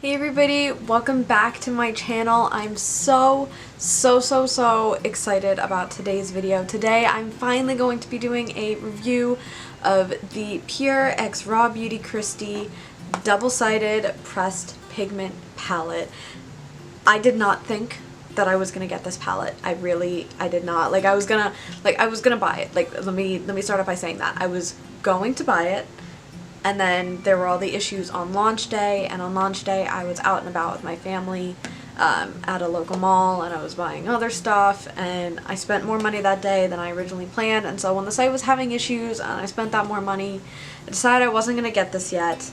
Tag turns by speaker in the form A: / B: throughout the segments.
A: Hey everybody, welcome back to my channel. I'm so excited about today's video. Today I'm finally going to be doing a review of the Pur X Raw Beauty Kristi double-sided pressed pigment palette. I did not think that I was gonna get this palette. I did not. I was gonna buy it. Let me start off by saying that. I was going to buy it. And then there were all the issues on launch day, and on launch day I was out and about with my family at a local mall, and I was buying other stuff, and I spent more money that day than I originally planned. And so when the site was having issues and I spent that more money, I decided I wasn't going to get this yet.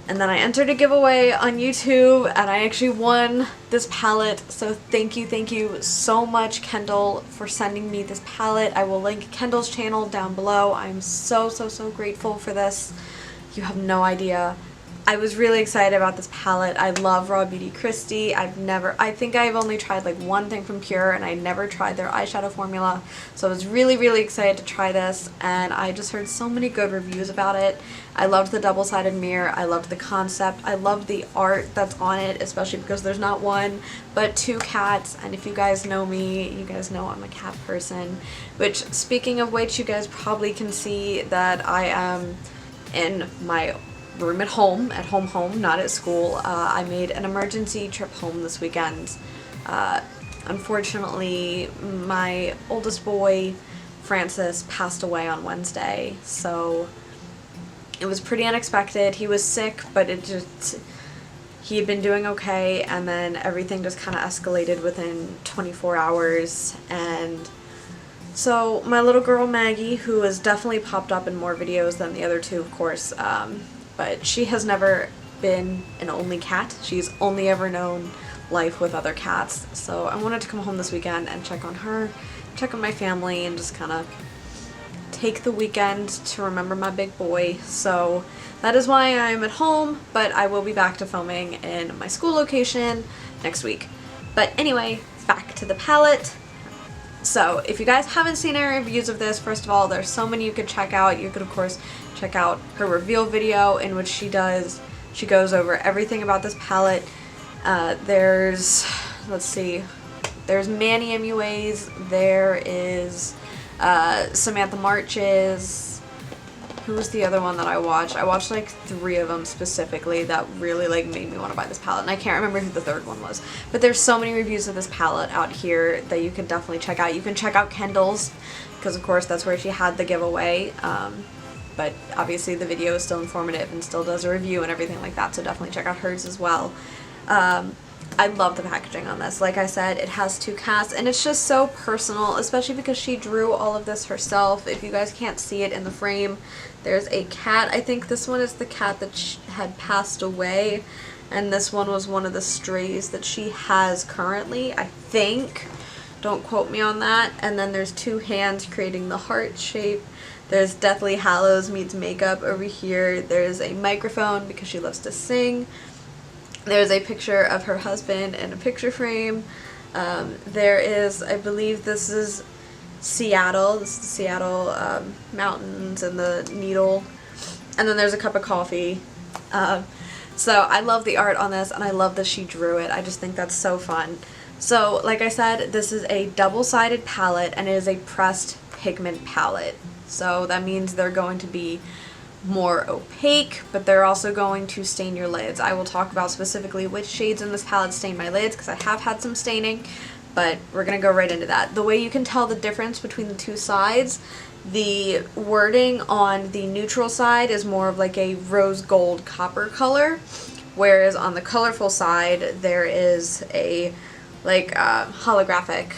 A: And then I entered a giveaway on YouTube, and I actually won this palette. So thank you so much, Kendall, for sending me this palette. I will link Kendall's channel down below. I'm so grateful for this. You have no idea. I was really excited about this palette. I love Raw Beauty Kristi. I think I've only tried like one thing from Pur, and I never tried their eyeshadow formula. So I was really excited to try this, and I just heard so many good reviews about it. I loved the double-sided mirror. I loved the concept. I loved the art that's on it, especially because there's not one, but two cats. And if you guys know me, you guys know I'm a cat person. Which, speaking of which, you guys probably can see that I am in my room at home, not at school. I made an emergency trip home this weekend. Unfortunately, my oldest boy, Francis, passed away on Wednesday, so it was pretty unexpected. He was sick, but he had been doing okay, and then everything just kind of escalated within 24 hours, and so my little girl Maggie, who has definitely popped up in more videos than the other two, of course, but she has never been an only cat. She's only ever known life with other cats. So I wanted to come home this weekend and check on her, check on my family, and just kind of take the weekend to remember my big boy. So that is why I'm at home, but I will be back to filming in my school location next week. But anyway, back to the palette. So if you guys haven't seen any reviews of this, first of all, there's so many you could check out. You could, of course, check out her reveal video in which she goes over everything about this palette. There's Manny MUAs, there is Samantha March's. Who was the other one that I watched? I watched like 3 of them specifically that really made me want to buy this palette, and I can't remember who the third one was. But there's so many reviews of this palette out here that you can definitely check out. You can check out Kendall's, because of course that's where she had the giveaway. But obviously the video is still informative and still does a review and everything like that, so definitely check out hers as well. I love the packaging on this. Like I said, it has 2 cats, and it's just so personal, especially because she drew all of this herself. If you guys can't see it in the frame, there's a cat. I think this one is the cat that had passed away, and this one was one of the strays that she has currently, I think. Don't quote me on that. And then there's 2 hands creating the heart shape. There's Deathly Hallows meets makeup over here. There's a microphone because she loves to sing. There's a picture of her husband in a picture frame. There is, I believe this is Seattle. This is the Seattle mountains and the needle. And then there's a cup of coffee. So I love the art on this, and I love that she drew it. I just think that's so fun. So like I said, this is a double-sided palette, and it is a pressed pigment palette. So that means they're going to be more opaque, but they're also going to stain your lids. I will talk about specifically which shades in this palette stain my lids, because I have had some staining, but we're going to go right into that. The way you can tell the difference between the 2 sides, the wording on the neutral side is more of like a rose gold copper color, whereas on the colorful side there is a holographic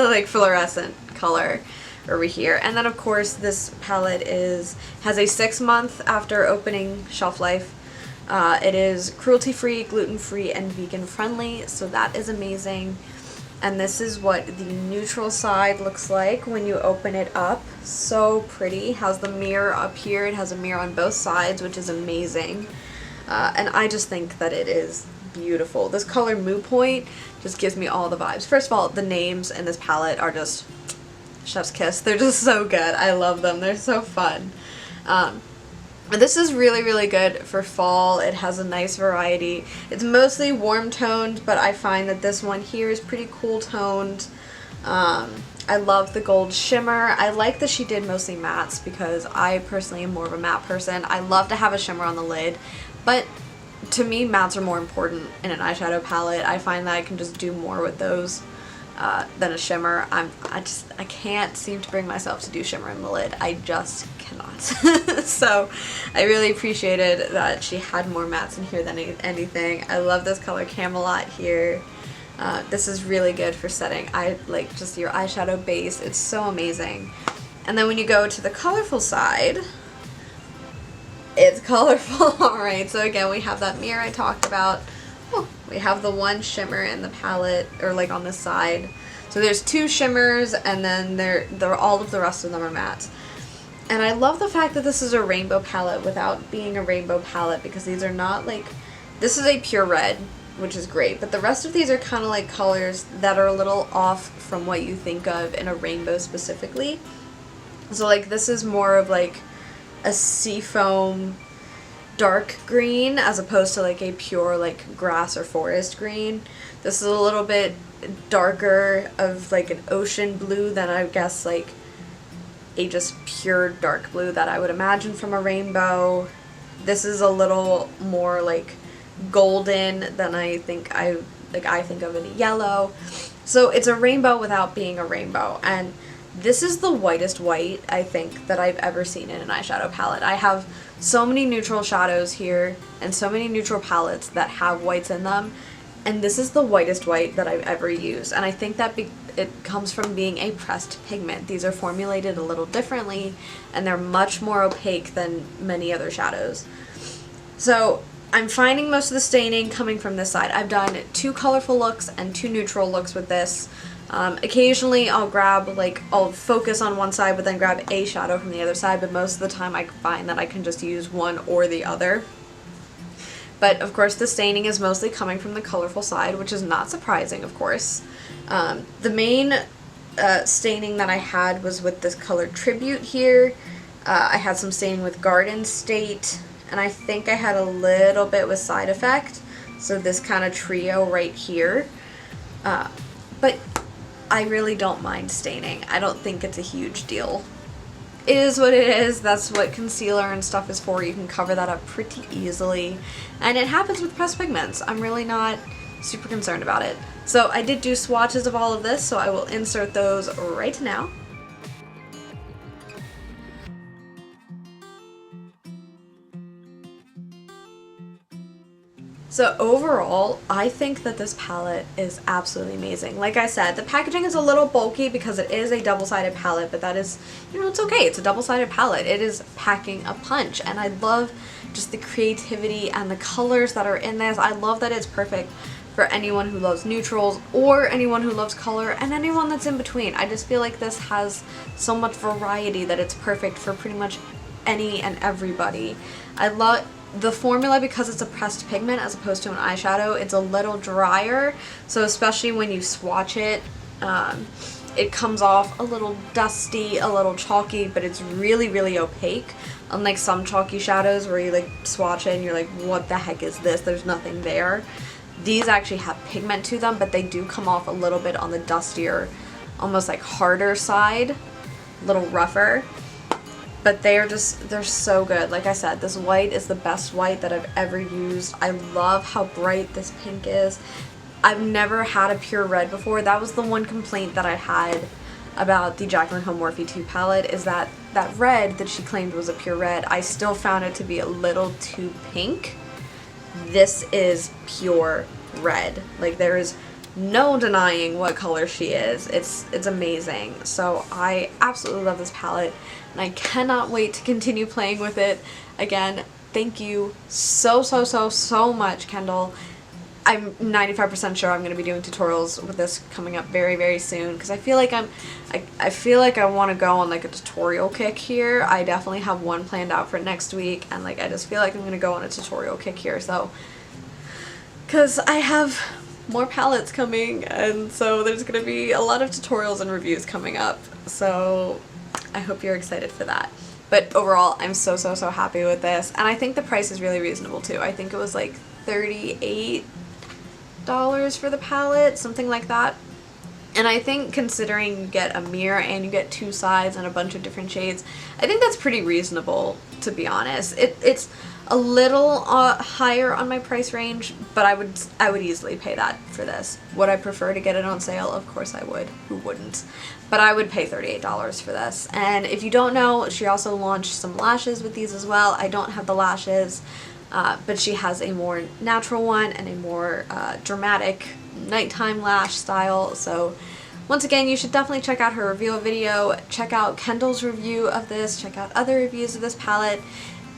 A: like fluorescent color over here. And then of course this palette has a 6-month after opening shelf life. It is cruelty-free, gluten-free, and vegan-friendly, so that is amazing. And this is what the neutral side looks like when you open it up. So pretty. It has the mirror up here. It has a mirror on both sides, which is amazing. And I just think that it is beautiful. This color Moo Point just gives me all the vibes. First of all, the names in this palette are just chef's kiss. They're just so good. I love them. They're so fun. This is really, really good for fall. It has a nice variety. It's mostly warm toned, but I find that this one here is pretty cool toned. I love the gold shimmer. I like that she did mostly mattes because I personally am more of a matte person. I love to have a shimmer on the lid, but to me mattes are more important in an eyeshadow palette. I find that I can just do more with those than a shimmer. I can't seem to bring myself to do shimmer in the lid. I just cannot. So I really appreciated that she had more mattes in here than anything. I love this color Camelot here. This is really good for setting just your eyeshadow base. It's so amazing. And then when you go to the colorful side, it's colorful. Alright, so again we have that mirror I talked about. Oh, we have the one shimmer in the palette, or like on this side. So there's two shimmers, and then all of the rest of them are matte. And I love the fact that this is a rainbow palette without being a rainbow palette, because these are not like, this is a pure red, which is great, but the rest of these are kind of like colors that are a little off from what you think of in a rainbow specifically. So like this is more of like a seafoam dark green as opposed to like a pure like grass or forest green. This is a little bit darker of like an ocean blue than I guess like a just pure dark blue that I would imagine from a rainbow. This is a little more like golden than I think of in a yellow. So it's a rainbow without being a rainbow, and this is the whitest white I think that I've ever seen in an eyeshadow palette. I have so many neutral shadows here and so many neutral palettes that have whites in them, and this is the whitest white that I've ever used, and I think that it comes from being a pressed pigment. These are formulated a little differently and they're much more opaque than many other shadows. So I'm finding most of the staining coming from this side. I've done 2 colorful looks and 2 neutral looks with this. Occasionally I'll focus on one side but then grab a shadow from the other side, but most of the time I find that I can just use one or the other. But of course the staining is mostly coming from the colorful side, which is not surprising, of course. The main staining that I had was with this color Tribute here. I had some staining with Garden State, and I think I had a little bit with Side Effect, so this kind of trio right here. But I really don't mind staining. I don't think it's a huge deal. It is what it is. That's what concealer and stuff is for. You can cover that up pretty easily, and it happens with pressed pigments. I'm really not super concerned about it. So I did do swatches of all of this, so I will insert those right now. So overall, I think that this palette is absolutely amazing. Like I said, the packaging is a little bulky because it is a double-sided palette, but that is, it's okay. It's a double-sided palette. It is packing a punch, and I love just the creativity and the colors that are in this. I love that it's perfect for anyone who loves neutrals or anyone who loves color and anyone that's in between. I just feel like this has so much variety that it's perfect for pretty much any and everybody. I love the formula because it's a pressed pigment as opposed to an eyeshadow. It's a little drier, so especially when you swatch it, it comes off a little dusty, a little chalky, but it's really, really opaque. Unlike some chalky shadows where you swatch it and you're like, what the heck is this? There's nothing there. These actually have pigment to them, but they do come off a little bit on the dustier, almost like harder side, a little rougher. But they're so good. Like I said, this white is the best white that I've ever used. I love how bright this pink is. I've never had a pure red before. That was the one complaint that I had about the Jaclyn Hill Morphe 2 palette, is that that red that she claimed was a pure red, I still found it to be a little too pink. This is pure red. Like, there is no denying what color she is. It's amazing. So I absolutely love this palette, and I cannot wait to continue playing with it. Again, thank you so much, Kendall. I'm 95% sure I'm going to be doing tutorials with this coming up very, very soon, because I feel like I feel like I want to go on like a tutorial kick here. I definitely have one planned out for next week, and like I just feel like I'm going to go on a tutorial kick here. So, because I have more palettes coming, and so there's going to be a lot of tutorials and reviews coming up. So I hope you're excited for that. But overall, I'm so happy with this. And I think the price is really reasonable too. I think it was like $38 for the palette, something like that. And I think considering you get a mirror and you get two sides and a bunch of different shades, I think that's pretty reasonable, to be honest. It's a little higher on my price range, but I would easily pay that for this. Would I prefer to get it on sale? Of course I would. Who wouldn't? But I would pay $38 for this. And if you don't know, she also launched some lashes with these as well. I don't have the lashes, but she has a more natural one and a more dramatic nighttime lash style. So once again, you should definitely check out her review video, check out Kendall's review of this, check out other reviews of this palette.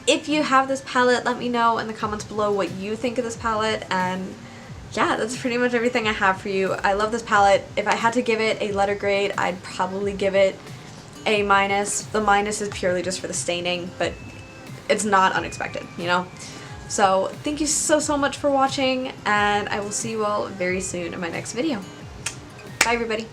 A: If you have this palette, let me know in the comments below what you think of this palette. And yeah, that's pretty much everything I have for you. I love this palette. If I had to give it a letter grade, I'd probably give it A-. The minus is purely just for the staining, but it's not unexpected, you know? So thank you so much for watching, and I will see you all very soon in my next video. Bye everybody.